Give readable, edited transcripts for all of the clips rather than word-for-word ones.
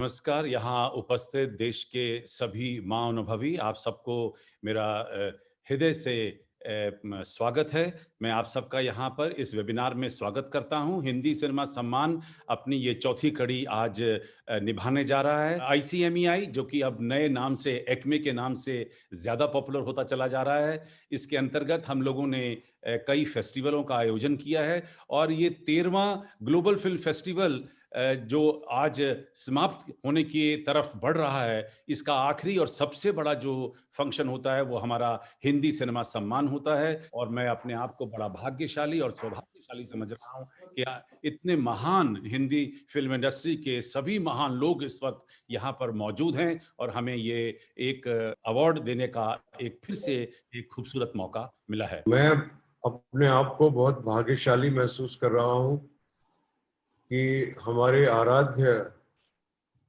नमस्कार, यहाँ उपस्थित देश के सभी महानुभवी, आप सबको मेरा हृदय से स्वागत है। मैं आप सबका यहाँ पर इस वेबिनार में स्वागत करता हूँ। हिंदी सिनेमा सम्मान अपनी ये चौथी कड़ी आज निभाने जा रहा है। आईसीएमईआई जो कि अब नए नाम से एक्मे के नाम से ज़्यादा पॉपुलर होता चला जा रहा है। इसके अंतर्गत हम लोगों ने कई फेस्टिवलों का आयोजन किया है और ये 13वां ग्लोबल फ़िल्म फेस्टिवल जो आज समाप्त होने की तरफ बढ़ रहा है, इसका आखिरी और सबसे बड़ा जो फंक्शन होता है, वो हमारा हिंदी सिनेमा सम्मान होता है और मैं अपने आप को बड़ा भाग्यशाली और सौभाग्यशाली समझ रहा हूँ कि इतने महान हिंदी फ़िल्म इंडस्ट्री के सभी महान लोग इस वक़्त यहाँ पर मौजूद हैं और हमें ये एक अवार्ड देने का एक फिर से एक खूबसूरत मौका मिला है। मैं अपने आप को बहुत भाग्यशाली महसूस कर रहा हूँ कि हमारे आराध्य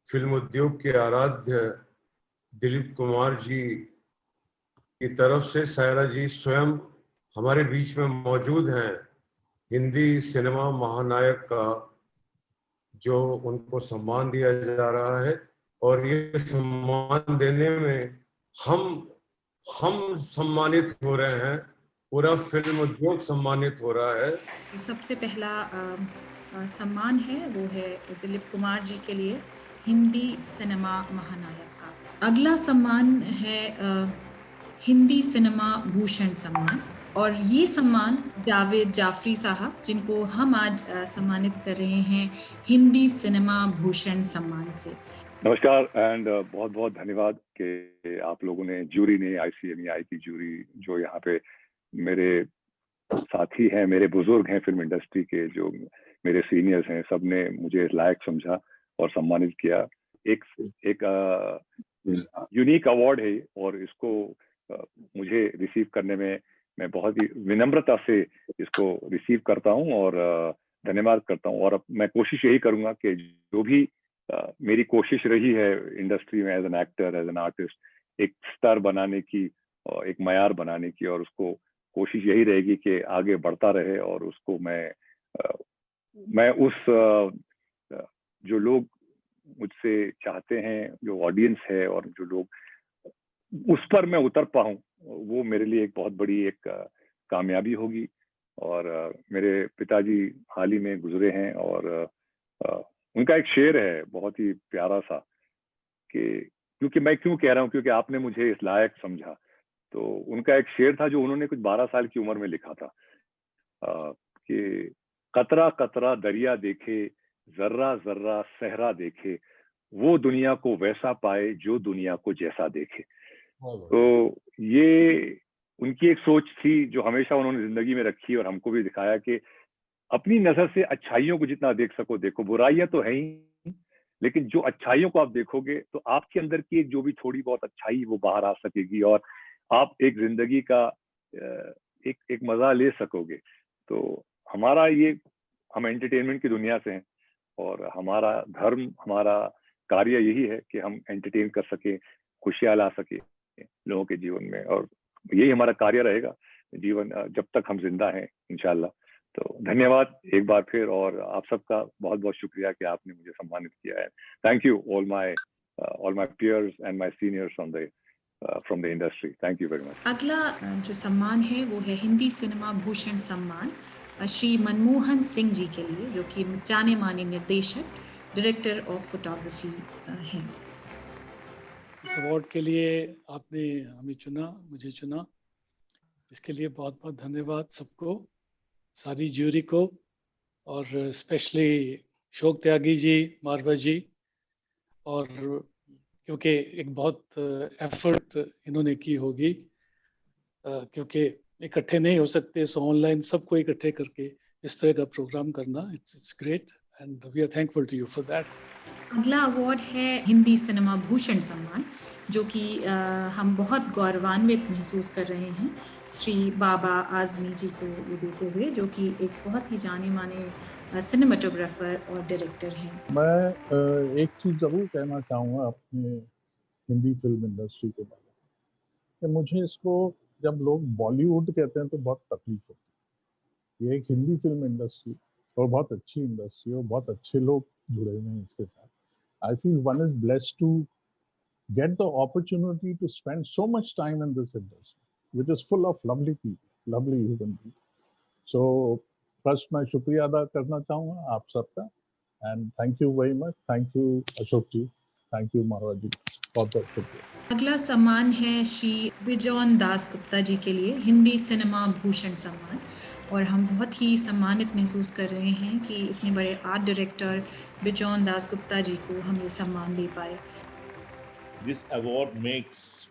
फिल्म उद्योग के आराध्य दिलीप कुमार जी की तरफ से सायरा जी स्वयं हमारे बीच में मौजूद हैं। हिंदी सिनेमा महानायक का जो उनको सम्मान दिया जा रहा है और ये सम्मान देने में हम सम्मानित हो रहे हैं, पूरा फिल्म उद्योग सम्मानित हो रहा है। सबसे पहला सम्मान है वो है दिलीप कुमार जी के लिए हिंदी सिनेमा महानायक का। अगला सम्मान है हिंदी सिनेमा भूषण सम्मान और ये सम्मान जावेद जाफरी साहब जिनको हम आज सम्मानित कर रहे हैं हिंदी सिनेमा भूषण सम्मान से। नमस्कार एंड बहुत बहुत धन्यवाद कि आप लोगों ने ज्यूरी ने आईसीएमईआई की ज्यूरी जो यहाँ पे मेरे साथी हैं, मेरे बुजुर्ग हैं फिल्म इंडस्ट्री के, जो मेरे सीनियर्स हैं, सब ने मुझे लायक समझा और सम्मानित किया। एक यूनिक अवार्ड है और इसको मुझे रिसीव करने में मैं बहुत ही विनम्रता से इसको रिसीव करता हूँ और धन्यवाद करता हूँ। और अब मैं कोशिश यही करूंगा कि जो भी मेरी कोशिश रही है इंडस्ट्री में as an actor, as an artist, एक स्तर बनाने की और एक मयार बनाने की, और उसको कोशिश यही रहेगी कि आगे बढ़ता रहे और उसको मैं उस जो लोग मुझसे चाहते हैं, जो ऑडियंस है और जो लोग उस पर मैं उतर पाऊं, वो मेरे लिए एक बहुत बड़ी एक कामयाबी होगी। और मेरे पिताजी हाल ही में गुजरे हैं और उनका एक शेर है बहुत ही प्यारा सा कि क्योंकि मैं क्यों कह रहा हूँ, क्योंकि आपने मुझे इस लायक समझा। तो उनका एक शेर था जो उन्होंने कुछ 12 साल की उम्र में लिखा था कि कतरा कतरा दरिया देखे, जर्रा जर्रा सहरा देखे, वो दुनिया को वैसा पाए जो दुनिया को जैसा देखे। तो ये उनकी एक सोच थी जो हमेशा उन्होंने जिंदगी में रखी और हमको भी दिखाया कि अपनी नजर से अच्छाइयों को जितना देख सको देखो। बुराइयां तो है ही, लेकिन जो अच्छाइयों को आप देखोगे तो आपके अंदर की एक जो भी थोड़ी बहुत अच्छाई वो बाहर आ सकेगी और आप एक जिंदगी का एक मजा ले सकोगे। तो हमारा ये, हम एंटरटेनमेंट की दुनिया से हैं और हमारा धर्म, हमारा कार्य यही है कि हम एंटरटेन कर सके, खुशियां ला सके लोगों के जीवन में, और यही हमारा कार्य रहेगा जीवन जब तक हम जिंदा हैं इंशाल्लाह। तो धन्यवाद एक बार फिर, और आप सबका बहुत बहुत शुक्रिया कि आपने मुझे सम्मानित किया है। Thank you all my peers and my seniors from the industry. Thank you very much. अगला जो सम्मान है वो है हिंदी सिनेमा भूषण सम्मान श्री मनमोहन सिंह जी के लिए, जो कि जाने माने निर्देशक, डायरेक्टर ऑफ फोटोग्राफी हैं। इस अवार्ड के लिए आपने हमें चुना, मुझे चुना, इसके लिए बहुत बहुत धन्यवाद सबको, सारी ज्यूरी को, और स्पेशली शोक त्यागी जी, मारवा जी, और क्योंकि एक बहुत एफर्ट इन्होंने की होगी, क्योंकि इकट्ठे नहीं हो सकते, सो ऑनलाइन सबको इकट्ठे करके इस तरह का प्रोग्राम करना, it's great and we are thankful to you for that. अगला अवार्ड है हिंदी सिनेमा भूषण सम्मान, जो कि हम बहुत गौरवान्वित महसूस कर रहे हैं श्री बाबा आजमी जी को ये देते हुए, जो कि एक बहुत ही जाने माने सिनेमाटोग्राफर और डायरेक्टर हैं। मैं एक चीज़ ज़रूर कहना चाहूँगा अपने हिंदी फिल्म इंडस्ट्री के बारे में, कि मुझे इसको जब लोग बॉलीवुड कहते हैं तो बहुत तकलीफ होती है। ये एक हिंदी फिल्म इंडस्ट्री और बहुत अच्छी इंडस्ट्री और बहुत अच्छे लोग जुड़े हुए हैं इसके साथ, I feel one is blessed to get the opportunity to spend so much time in this industry, which is full of lovely people, lovely human beings. So first मैं शुक्रिया अदा करना चाहूँगा आप सबका, and thank you very much. Thank you Ashok ji, thank you मारवा जी, बहुत बहुत शुक्रिया। अगला सम्मान है श्री बिजॉन दास गुप्ता जी के लिए हिंदी सिनेमा भूषण सम्मान, और हम बहुत ही सम्मानित महसूस कर रहे हैं कि इतने बड़े art director bison Das Gupta ji को हम ये सम्मान दे पाए। This award makes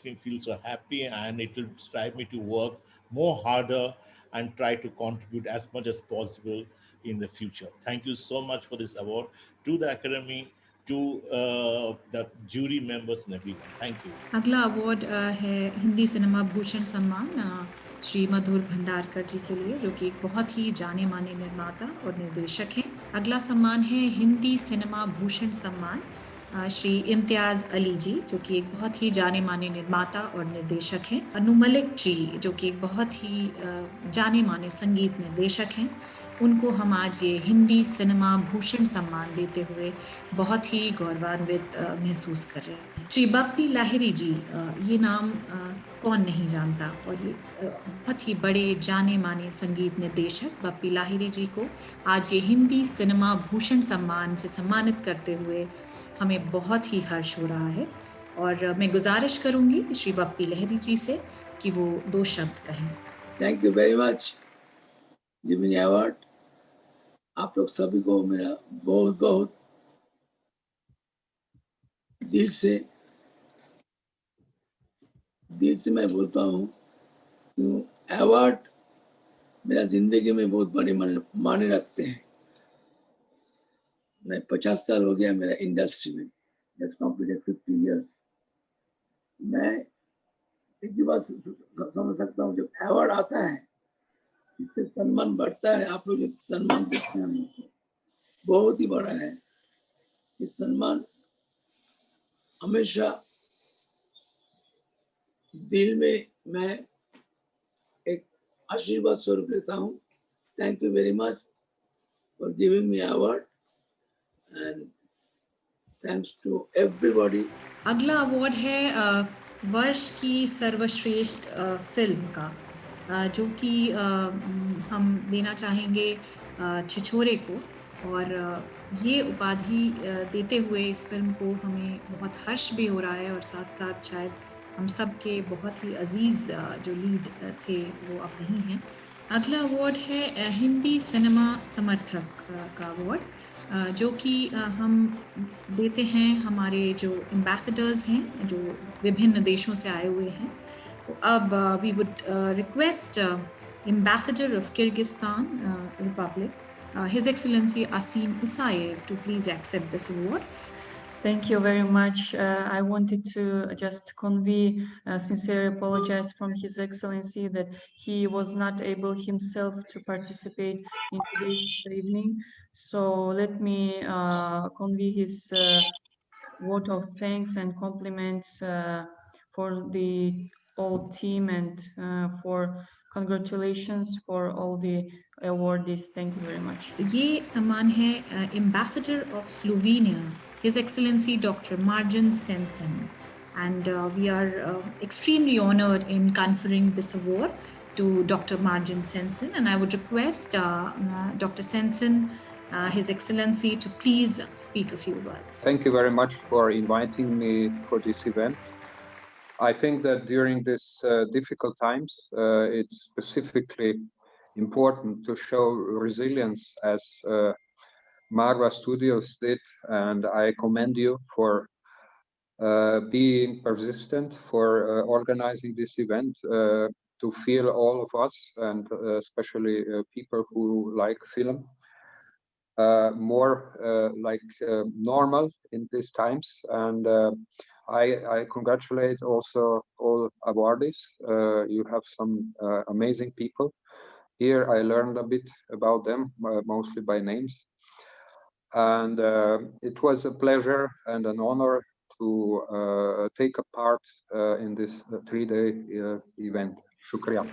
me feel so happy, and it will strive me to work more harder and try to contribute as much as possible in the future. Thank you so much for this award, to the Academy, to the jury members and everyone. Thank you. अगला award है Hindi cinema Bhushan सम्मान श्री मधुर भंडारकर जी के लिए, जो कि एक बहुत ही जाने माने निर्माता और निर्देशक हैं। अगला सम्मान है हिंदी सिनेमा भूषण सम्मान श्री इम्तियाज़ अली जी, जो कि एक बहुत ही जाने माने निर्माता और निर्देशक हैं। अनु मलिक जी, जो कि एक बहुत ही जाने माने संगीत निर्देशक हैं, उनको हम आज ये हिंदी सिनेमा भूषण सम्मान देते हुए बहुत ही गौरवान्वित महसूस कर रहे हैं। श्री बप्पी लाहिरी जी, ये नाम कौन नहीं जानता, और ये बहुत ही बड़े जाने माने संगीत निर्देशक बप्पी लाहिरी जी को आज ये हिंदी सिनेमा भूषण सम्मान से सम्मानित करते हुए हमें बहुत ही हर्ष हो रहा है। और मैं गुजारिश करूंगी श्री बप्पी लाहिरी जी से कि वो 2 शब्द कहें। Thank you very much giving award. आप लोग सभी को मेरा बहुत बहुत दिल से मैं बोलता हूँ, अवार्ड मेरा जिंदगी में बहुत बड़े माने रखते हैं। मैं 50 साल हो गया मेरा इंडस्ट्री में, जस्ट कंप्लीटेड 50 इयर्स। मैं एक ही बात समझ सकता हूँ, जब अवार्ड आता है इससे सम्मान बढ़ता है। आप लोग जो सम्मान देते हैं बहुत ही बड़ा है। ये सम्मान हमेशा दिल में मैं एक आशीर्वाद स्वरूप लेता हूँ। Thank you very much for giving me award and thanks to everybody. अगला अवार्ड है वर्ष की सर्वश्रेष्ठ फिल्म का, जो कि हम देना चाहेंगे छिछोरे को, और ये उपाधि देते हुए इस फिल्म को हमें बहुत हर्ष भी हो रहा है, और साथ साथ शायद हम सब के बहुत ही अजीज़ जो लीड थे वो अब नहीं हैं। अगला अवार्ड है हिंदी सिनेमा समर्थक का अवार्ड, जो कि हम देते हैं हमारे जो एम्बेसडर्स हैं, जो विभिन्न देशों से आए हुए हैं। अब we would request ambassador of Kyrgyzstan republic, His Excellency Asim Isayev, to please accept this award. Thank you very much. I wanted to just convey sincere apologize from His Excellency that he was not able himself to participate in today's evening. So let me convey his word of thanks and compliments for the whole team, and for congratulations for all the awardees. Thank you very much. ये सम्मान है Ambassador of Slovenia, His Excellency Dr. Marjan Sensen, and we are extremely honored in conferring this award to Dr. Marjan Sensen, and I would request Dr. Sensen, His Excellency, to please speak a few words. Thank you very much for inviting me for this event. I think that during these difficult times, it's specifically important to show resilience as Marwa Studios did, and I commend you for being persistent, for organizing this event, to feel all of us, and especially people who like film, more like normal in these times. And I congratulate also all awardees. You have some amazing people here. I learned a bit about them, mostly by names. And it was a pleasure and an honor to take a part in this 3-day event. Shukriya.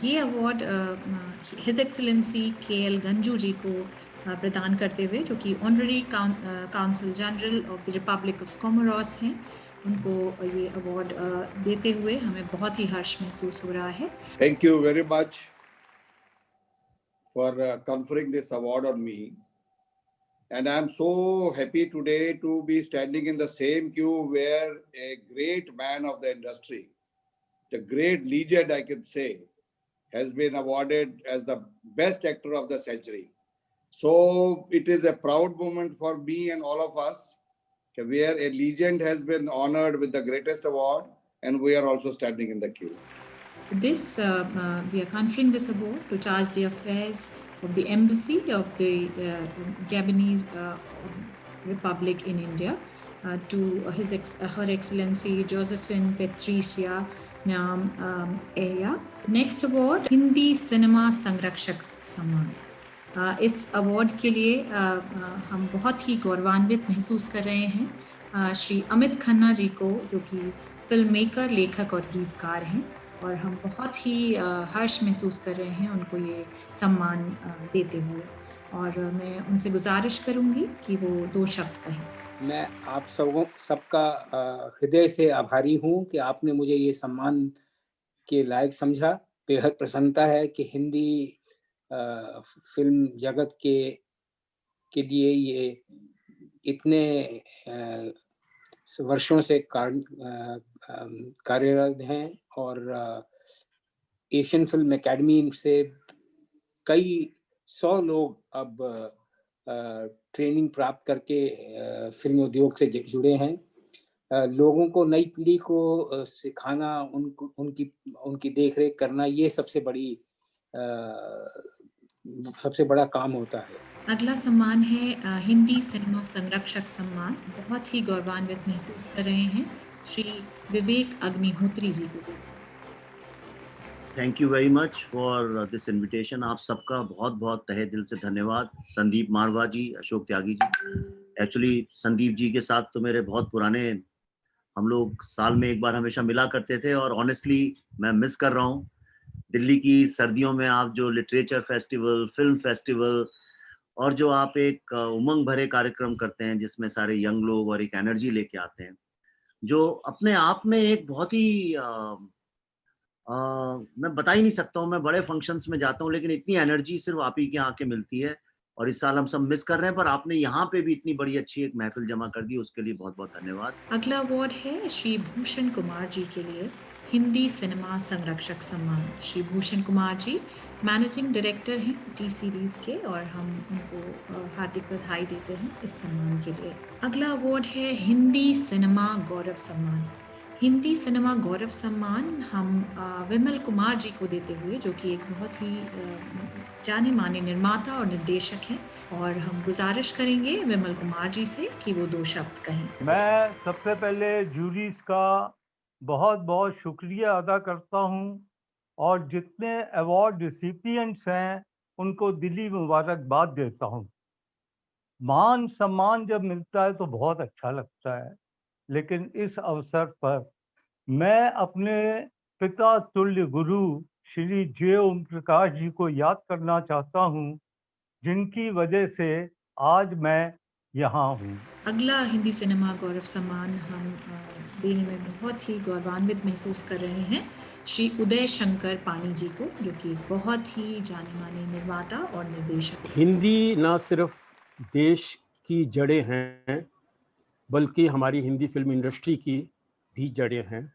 ये award His Excellency KL Ganju ji को प्रदान करते हुए, जो कि honorary council general of the Republic of Comoros हैं। उनको ये अवार्ड देते हुए हमें बहुत ही हर्ष महसूस हो रहा है। Thank you very much for conferring this award on me. And I am so happy today to be standing in the same queue where a great man of the industry, the great legend I can say, has been awarded as the best actor of the century. So it is a proud moment for me and all of us, where a legend has been honored with the greatest award, and we are also standing in the queue. This we are conferring this award to charge the affairs of the embassy of the Gabonese Republic in India to Her Excellency Josephine Patricia Naam Eya. Next award, Hindi cinema संरक्षक सम्मान। इस award के लिए हम बहुत ही गौरवान्वित महसूस कर रहे हैं श्री अमित खन्ना जी को, जो कि फिल्म मेकर, लेखक और गीतकार हैं, और हम बहुत ही हर्ष महसूस कर रहे हैं उनको ये सम्मान देते हुए। और मैं उनसे गुजारिश करूंगी कि वो 2 शब्द कहें। मैं आप सबका हृदय से आभारी हूँ कि आपने मुझे ये सम्मान के लायक समझा। बेहद प्रसन्नता है कि हिंदी फिल्म जगत के लिए ये इतने वर्षों से कार्यरत हैं, और एशियन फिल्म एकेडमी से कई 100 लोग अब ट्रेनिंग प्राप्त करके फिल्म उद्योग से जुड़े हैं। लोगों को, नई पीढ़ी को सिखाना, उनकी देखरेख करना, ये सबसे बड़ा काम होता है। अगला सम्मान है हिंदी सिनेमा संरक्षक सम्मान। बहुत ही गौरवान्वित महसूस कर रहे हैं श्री विवेक अग्निहोत्री जी को। Thank you very much for this invitation. आप सबका बहुत बहुत तहे दिल से धन्यवाद। संदीप मारवा जी, अशोक त्यागी जी। एक्चुअली संदीप जी के साथ तो मेरे बहुत पुराने, हम लोग साल में एक बार हमेशा मिला करते थे, और ऑनेस्टली मैं मिस कर रहा हूँ। दिल्ली की सर्दियों में आप जो लिटरेचर फेस्टिवल, फिल्म फेस्टिवल, और जो आप एक उमंग भरे कार्यक्रम करते हैं जिसमें सारे यंग लोग और एक एनर्जी लेके आते हैं, जो अपने आप में एक बहुत ही मैं बता ही नहीं सकता हूँ। मैं बड़े फंक्शंस में जाता हूँ, लेकिन इतनी एनर्जी सिर्फ आप ही के यहाँ के मिलती है, और इस साल हम सब मिस कर रहे हैं, पर आपने यहाँ पे भी इतनी बड़ी अच्छी एक महफिल जमा कर दी, उसके लिए बहुत बहुत धन्यवाद। अगला अवार्ड है श्री भूषण कुमार जी के लिए, हिंदी सिनेमा संरक्षक सम्मान। श्री भूषण कुमार जी मैनेजिंग डायरेक्टर हैं टी सीरीज के, और हम उनको हार्दिक बधाई देते हैं इस सम्मान के लिए। अगला अवार्ड है हिंदी सिनेमा गौरव सम्मान। हिंदी सिनेमा गौरव सम्मान हम विमल कुमार जी को देते हुए, जो कि एक बहुत ही जाने माने निर्माता और निर्देशक हैं, और हम गुजारिश करेंगे विमल कुमार जी से कि वो 2 शब्द कहें। मैं सबसे पहले जूरीज का बहुत बहुत शुक्रिया अदा करता हूं, और जितने अवार्ड रिसिपिएंट्स हैं उनको दिली मुबारकबाद देता हूं। मान सम्मान जब मिलता है तो बहुत अच्छा लगता है, लेकिन इस अवसर पर मैं अपने पिता तुल्य गुरु श्री जे ओम प्रकाश जी को याद करना चाहता हूं, जिनकी वजह से आज मैं यहाँ हूँ। अगला हिंदी सिनेमा गौरव सम्मान हम देने में बहुत ही गौरवान्वित महसूस कर रहे हैं श्री उदय शंकर पानी जी को, जो कि बहुत ही जाने माने निर्माता और निर्देशक। हिंदी ना सिर्फ देश की जड़ें हैं, बल्कि हमारी हिंदी फिल्म इंडस्ट्री की भी जड़ें हैं,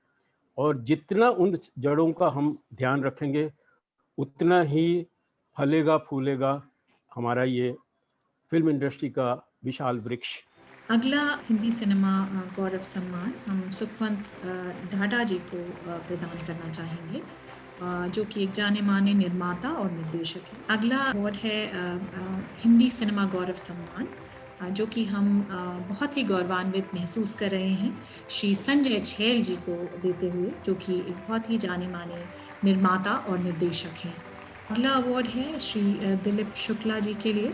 और जितना उन जड़ों का हम ध्यान रखेंगे, उतना ही फलेगा फूलेगा हमारा ये फिल्म इंडस्ट्री का विशाल वृक्ष। अगला हिंदी सिनेमा गौरव सम्मान हम सुखवंत ढाडा जी को प्रदान करना चाहेंगे, जो कि एक जाने माने निर्माता और निर्देशक हैं। अगला अवार्ड है हिंदी सिनेमा गौरव सम्मान, जो कि हम बहुत ही गौरवान्वित महसूस कर रहे हैं श्री संजय छेल जी को देते हुए, जो कि एक बहुत ही जाने माने निर्माता और निर्देशक हैं। अगला अवार्ड है श्री दिलीप शुक्ला जी के लिए,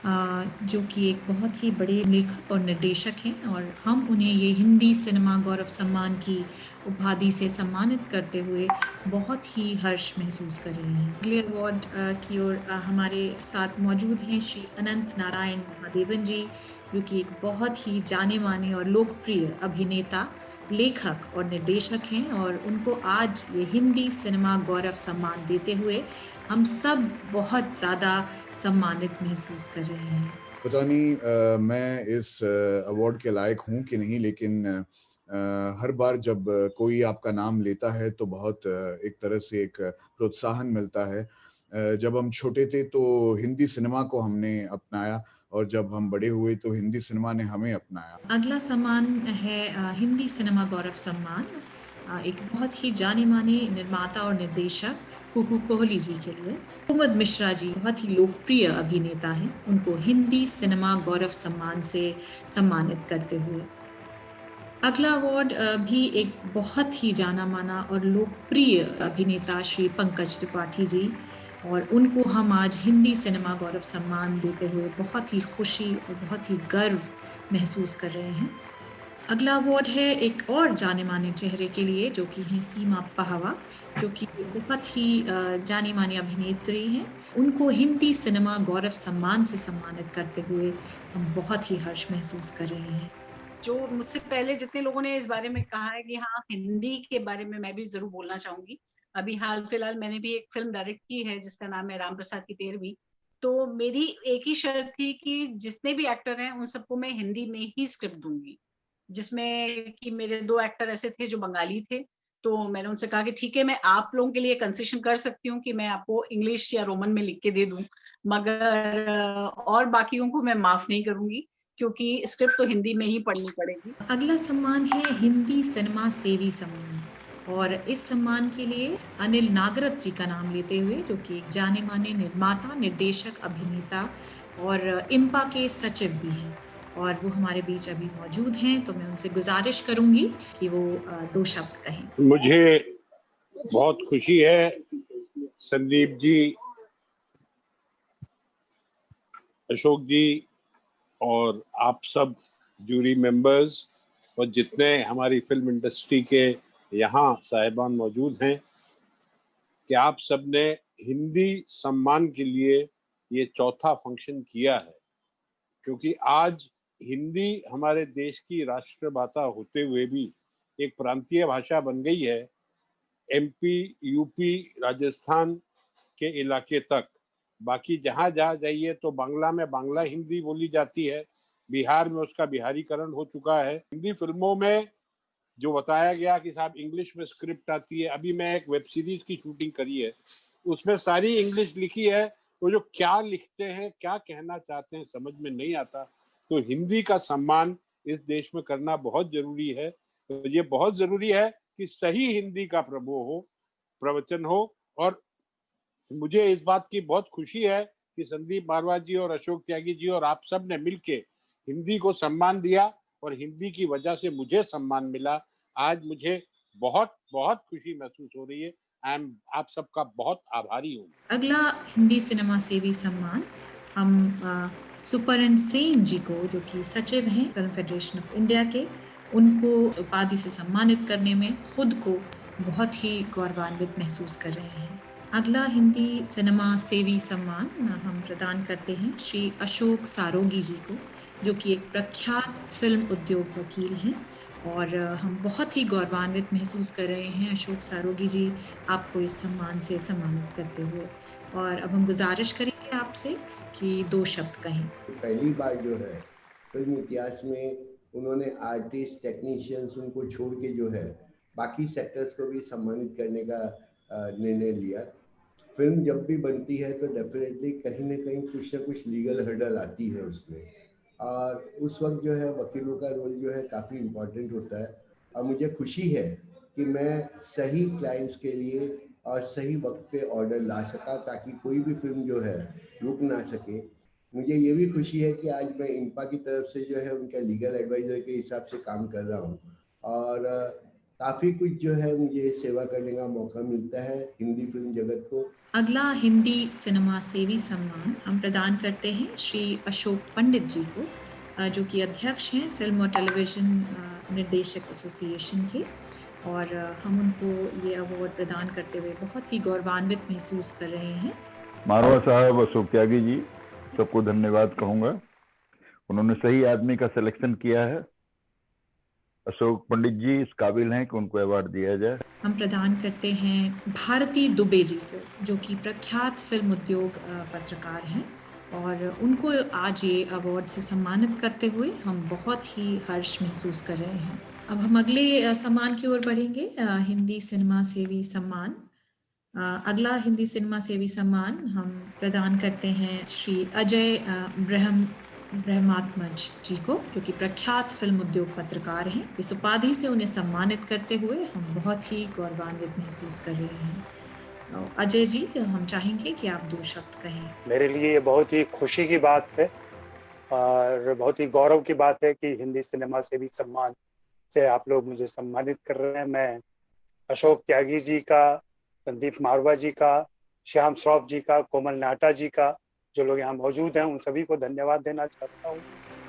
जो कि एक बहुत ही बड़े लेखक और निर्देशक हैं और हम उन्हें ये हिंदी सिनेमा गौरव सम्मान की उपाधि से सम्मानित करते हुए बहुत ही हर्ष महसूस कर रहे हैं। अगले अवार्ड की ओर हमारे साथ मौजूद हैं श्री अनंत नारायण महादेवन जी, जो कि एक बहुत ही जाने माने और लोकप्रिय अभिनेता, लेखक और निर्देशक हैं और उनको आज ये हिंदी सिनेमा गौरव सम्मान देते हुए हम सब बहुत ज़्यादा सम्मानित महसूस कर रहे हैं। पता नहीं मैं इस अवार्ड के लायक हूँ कि नहीं, लेकिन हर बार जब कोई आपका नाम लेता है तो बहुत एक तरह से एक प्रोत्साहन मिलता है। जब हम छोटे थे तो हिंदी सिनेमा को हमने अपनाया और जब हम बड़े हुए तो हिंदी सिनेमा ने हमें अपनाया। अगला सम्मान है हिंदी सिनेमा गौरव सम्मान एक बहुत ही जाने माने निर्माता और निर्देशक कुकू कोहली जी के लिए। मोहम्मद मिश्रा जी बहुत ही लोकप्रिय अभिनेता हैं, उनको हिंदी सिनेमा गौरव सम्मान से सम्मानित करते हुए। अगला अवार्ड भी एक बहुत ही जाना माना और लोकप्रिय अभिनेता श्री पंकज त्रिपाठी जी, और उनको हम आज हिंदी सिनेमा गौरव सम्मान देते हुए बहुत ही खुशी और बहुत ही गर्व महसूस कर रहे हैं। अगला अवार्ड है एक और जाने माने चेहरे के लिए, जो कि हैं सीमा पहावा, जो कि बहुत ही जानी मानी अभिनेत्री हैं। उनको हिंदी सिनेमा गौरव सम्मान से सम्मानित करते हुए हम बहुत ही हर्ष महसूस कर रहे हैं। जो मुझसे पहले जितने लोगों ने इस बारे में कहा है कि हाँ, हिंदी के बारे में मैं भी जरूर बोलना चाहूंगी। अभी हाल फिलहाल मैंने भी एक फिल्म डायरेक्ट की है जिसका नाम है राम प्रसाद की 13वीं। तो मेरी एक ही शर्त थी कि जितने भी एक्टर हैं उन सबको मैं हिंदी में ही स्क्रिप्ट दूंगी, जिसमें कि मेरे 2 एक्टर ऐसे थे जो बंगाली थे। तो मैंने उनसे कहा कि ठीक है, मैं आप लोगों के लिए कंसेशन कर सकती हूँ कि मैं आपको इंग्लिश या रोमन में लिख के दे दूं, मगर और बाकियों को मैं माफ नहीं करूंगी क्योंकि स्क्रिप्ट तो हिंदी में ही पढ़नी पड़ेगी। अगला सम्मान है हिंदी सिनेमा सेवी सम्मान, और इस सम्मान के लिए अनिल नागरथ जी का नाम लेते हुए, जो कि एक जाने माने निर्माता, निर्देशक, अभिनेता और इम्पा के सचिव भी हैं और वो हमारे बीच अभी मौजूद हैं, तो मैं उनसे गुजारिश करूंगी कि वो 2 शब्द कहें। मुझे बहुत खुशी है संदीप जी, अशोक जी और आप सब जूरी मेंबर्स और जितने हमारी फिल्म इंडस्ट्री के यहाँ साहिबान मौजूद हैं, कि आप सब ने हिंदी सम्मान के लिए ये चौथा फंक्शन किया है, क्योंकि आज हिंदी हमारे देश की राष्ट्रभाषा होते हुए भी एक प्रांतीय भाषा बन गई है। एमपी, यूपी, राजस्थान के इलाके तक, बाकी जहाँ जहाँ जाइए तो बांग्ला में बांग्ला हिंदी बोली जाती है, बिहार में उसका बिहारीकरण हो चुका है। हिंदी फिल्मों में जो बताया गया कि साहब इंग्लिश में स्क्रिप्ट आती है, अभी मैं एक वेब सीरीज की शूटिंग करी है, उसमें सारी इंग्लिश लिखी है, तो जो क्या लिखते हैं, क्या कहना चाहते हैं, समझ में नहीं आता। तो हिंदी का सम्मान इस देश में करना बहुत जरूरी है। तो ये बहुत जरूरी है कि सही हिंदी का प्रवचन हो। और मुझे इस बात की बहुत खुशी है कि संदीप मारवाह जी और अशोक त्यागी जी और आप सब ने मिलके हिंदी को सम्मान दिया और हिंदी की वजह से मुझे सम्मान मिला। आज मुझे बहुत बहुत खुशी महसूस हो रही है। आप सबका बहुत आभारी हूँ। अगला हिंदी सिनेमा सेवी सम्मान हम सुपरन सेन जी को, जो कि सचिव हैं फिल्म फेडरेशन ऑफ इंडिया के, उनको उपाधि से सम्मानित करने में खुद को बहुत ही गौरवान्वित महसूस कर रहे हैं। अगला हिंदी सिनेमा सेवी सम्मान हम प्रदान करते हैं श्री अशोक सारोगी जी को, जो कि एक प्रख्यात फिल्म उद्योग वकील हैं, और हम बहुत ही गौरवान्वित महसूस कर रहे हैं अशोक सारोगी जी आपको इस सम्मान से सम्मानित करते हुए। और अब हम गुजारिश करेंगे आपसे कि 2 शब्द कहें। पहली बार जो है फिल्म इतिहास में उन्होंने आर्टिस्ट, टेक्नीशियंस, उनको छोड़ के जो है बाकी सेक्टर्स को भी सम्मानित करने का निर्णय लिया। फिल्म जब भी बनती है तो डेफिनेटली कहीं ना कहीं कुछ ना कुछ लीगल हर्डल आती है उसमें, और उस वक्त जो है वकीलों का रोल जो है काफ़ी इम्पोर्टेंट होता है। और मुझे खुशी है कि मैं सही क्लाइंट्स के लिए और सही वक्त पे ऑर्डर ला सका, ताकि कोई भी फिल्म जो है रुक ना सके। मुझे ये भी खुशी है कि आज मैं इम्पा की तरफ से जो है उनका लीगल एडवाइज़र के हिसाब से काम कर रहा हूँ, और काफी कुछ जो है मुझे सेवा करने का मौका मिलता है हिंदी फिल्म जगत को। अगला हिंदी सिनेमा सेवी सम्मान हम प्रदान करते हैं श्री अशोक पंडित जी को, जो कि अध्यक्ष हैं फिल्म और टेलीविजन निर्देशक एसोसिएशन के, और हम उनको ये अवार्ड प्रदान करते हुए बहुत ही गौरवान्वित महसूस कर रहे हैं। मारवा साहब, अशोक त्यागी जी, सबको धन्यवाद कहूँगा। उन्होंने सही आदमी का सिलेक्शन किया है। अशोक पंडित जी इस काबिल हैं कि उनको अवार्ड दिया जाए। हम प्रदान करते हैं भारती दुबे जी को, जो कि प्रख्यात फिल्म उद्योग पत्रकार हैं, और उनको आज ये अवार्ड से सम्मानित करते हुए हम बहुत ही हर्ष महसूस कर रहे हैं। अब हम अगले सम्मान की ओर बढ़ेंगे, हिंदी सिनेमा सेवी सम्मान। अगला हिंदी सिनेमा सेवी सम्मान हम प्रदान करते हैं श्री अजय ब्रह्मात्मज जी को, जो कि प्रख्यात फिल्म उद्योग पत्रकार हैं। इस उपाधि से उन्हें सम्मानित करते हुए हम बहुत ही गौरवान्वित महसूस कर रहे हैं। अजय जी, हम चाहेंगे कि आप 2 शब्द कहें। मेरे लिए ये बहुत ही खुशी की बात है और बहुत ही गौरव की बात है कि हिंदी सिनेमा सेवी सम्मान से आप लोग मुझे सम्मानित कर रहे हैं। मैं अशोक त्यागी जी का, संदीप मारवा जी का, श्याम श्रॉफ जी का, कोमल नाटा जी का, जो लोग यहाँ मौजूद हैं, उन सभी को धन्यवाद देना चाहता हूँ।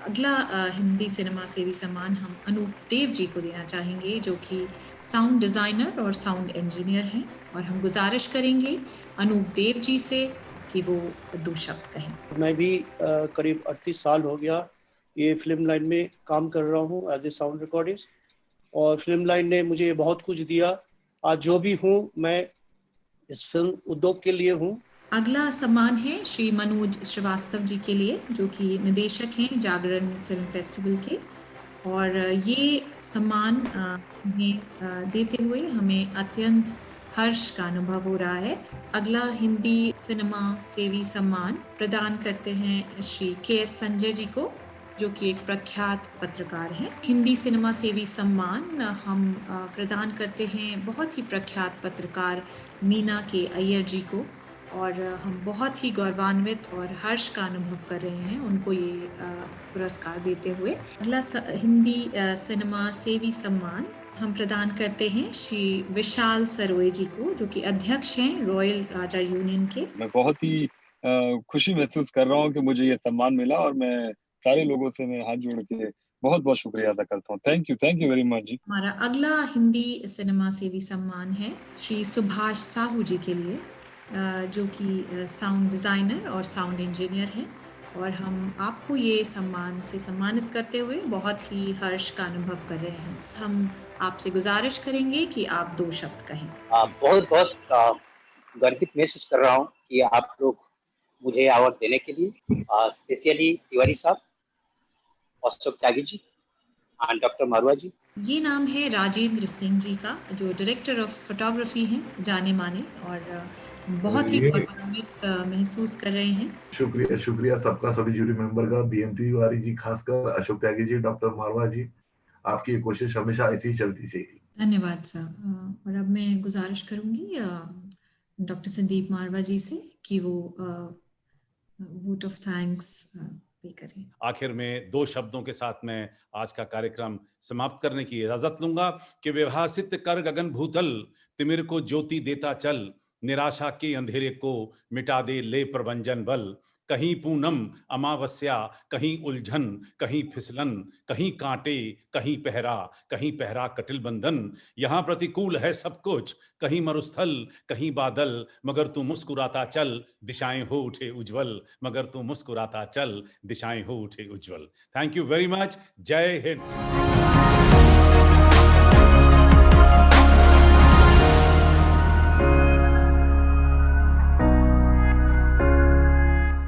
अगला हिंदी सिनेमा सेवी सम्मान हम अनूप देव जी को देना चाहेंगे, जो कि साउंड डिज़ाइनर और साउंड इंजीनियर हैं, और हम गुजारिश करेंगे अनूप देव जी से कि वो 2 शब्द कहें। मैं भी करीब 38 साल हो गया ये फिल्म लाइन में काम कर रहा हूँ एज ए साउंड रिकॉर्डिस्ट, और फिल्म लाइन ने मुझे बहुत कुछ दिया। आज जो भी हूँ मैं इस फिल्म उद्योग के लिए हूँ। अगला सम्मान है श्री मनोज श्रीवास्तव जी के लिए, जो कि निदेशक हैं जागरण फिल्म फेस्टिवल के, और ये सम्मान हमें देते हुए हमें अत्यंत हर्ष का अनुभव हो रहा है। अगला हिंदी सिनेमा सेवी सम्मान प्रदान करते हैं श्री के.एस. संजय जी को, जो कि एक प्रख्यात पत्रकार हैं। हिंदी सिनेमा सेवी सम्मान हम प्रदान करते हैं बहुत ही प्रख्यात पत्रकार मीना के अय्यर जी को, और हम बहुत ही गौरवान्वित और हर्ष का अनुभव कर रहे हैं उनको ये पुरस्कार देते हुए। अगला हिंदी सिनेमा सेवी सम्मान हम प्रदान करते हैं श्री विशाल सरोए जी को, जो कि अध्यक्ष हैं रॉयल राजा यूनियन के। मैं बहुत ही खुशी महसूस कर रहा हूँ कि मुझे ये सम्मान मिला, और मैं सारे लोगों से मैं हाथ जोड़ के बहुत बहुत शुक्रिया अदा करता हूँ। थैंक यू वेरी मच जी। हमारा अगला हिंदी सिनेमा सेवी सम्मान है श्री सुभाष साहू जी के लिए, जो कि साउंड डिज़ाइनर और साउंड इंजीनियर हैं, और हम आपको ये सम्मान से सम्मानित करते हुए बहुत ही हर्ष का अनुभव कर रहे हैं। हम आपसे गुजारिश करेंगे कि आप 2 शब्द कहें। बहुत बहुत गर्वित महसूस कर रहा हूँ कि आप लोग मुझे अवार्ड देने के लिए, स्पेशली तिवारी साहब, अशोक त्यागी जी और डॉक्टर मारवा जी। ये नाम है राजेंद्र सिंह जी का, जो डायरेक्टर ऑफ फोटोग्राफी हैं, जाने माने, और बहुत ही गौरवान्वित महसूस कर रहे हैं। शुक्रिया सबका, सभी जूरी मेंबर का, बीएम तिवारी जी खासकर, अशोक त्यागी जी, डॉक्टर मारवा जी, आपकी ये कोशिश हमेशा ऐसी ही चलती चाहिए। धन्यवाद साहब। और अब मैं गुजारिश करूंगी डॉक्टर संदीप मारवा जी से कि वो वोट ऑफ थैंक्स पे करें। आखिर में 2 शब्दों के साथ मैं आज का कार्यक्रम समाप्त करने की इजाजत लूंगा कि विभासित कर गगन भूतल, तिमिर को ज्योति देता चल, निराशा के अंधेरे को मिटा दे ले प्रभंजन बल। कहीं पूनम अमावस्या, कहीं उलझन, कहीं फिसलन, कहीं कांटे, कहीं पहरा कटिल बंधन। यहाँ प्रतिकूल है सब कुछ, कहीं मरुस्थल, कहीं बादल, मगर तू मुस्कुराता चल, दिशाएं हो उठे उज्जवल, मगर तू मुस्कुराता चल, दिशाएं हो उठे उज्जवल। Thank you very much. जय हिंद।